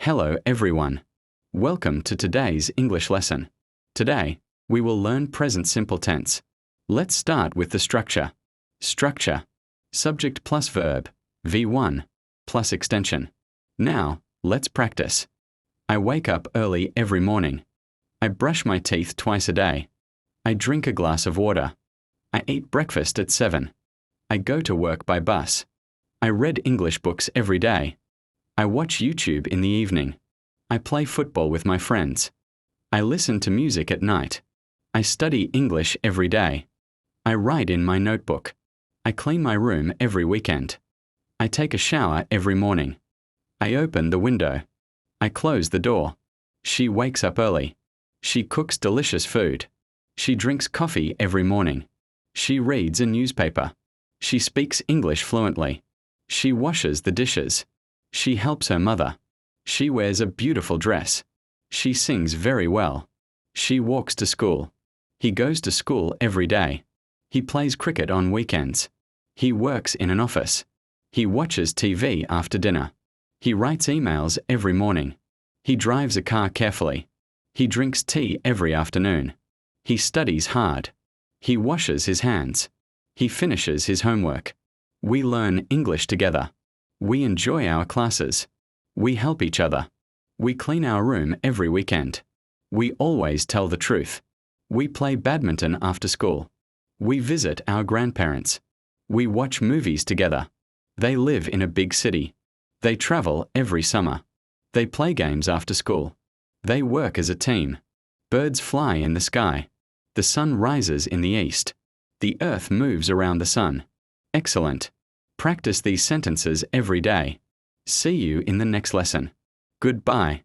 Hello everyone. Welcome to today's English lesson. Today, we will learn present simple tense. Let's start with the structure. Structure. Subject plus verb, V1, plus extension. Now, let's practice. I wake up early every morning. I brush my teeth twice a day. I drink a glass of water. I eat breakfast at 7. I go to work by bus. I read English books every day. I watch YouTube in the evening. I play football with my friends. I listen to music at night. I study English every day. I write in my notebook. I clean my room every weekend. I take a shower every morning. I open the window. I close the door. She wakes up early. She cooks delicious food. She drinks coffee every morning. She reads a newspaper. She speaks English fluently. She washes the dishes. She helps her mother. She wears a beautiful dress. She sings very well. She walks to school. He goes to school every day. He plays cricket on weekends. He works in an office. He watches TV after dinner. He writes emails every morning. He drives a car carefully. He drinks tea every afternoon. He studies hard. He washes his hands. He finishes his homework. We learn English together. We enjoy our classes. We help each other. We clean our room every weekend. We always tell the truth. We play badminton after school. We visit our grandparents. We watch movies together. They live in a big city. They travel every summer. They play games after school. They work as a team. Birds fly in the sky. The sun rises in the east. The earth moves around the sun. Excellent. Practice these sentences every day. See you in the next lesson. Goodbye.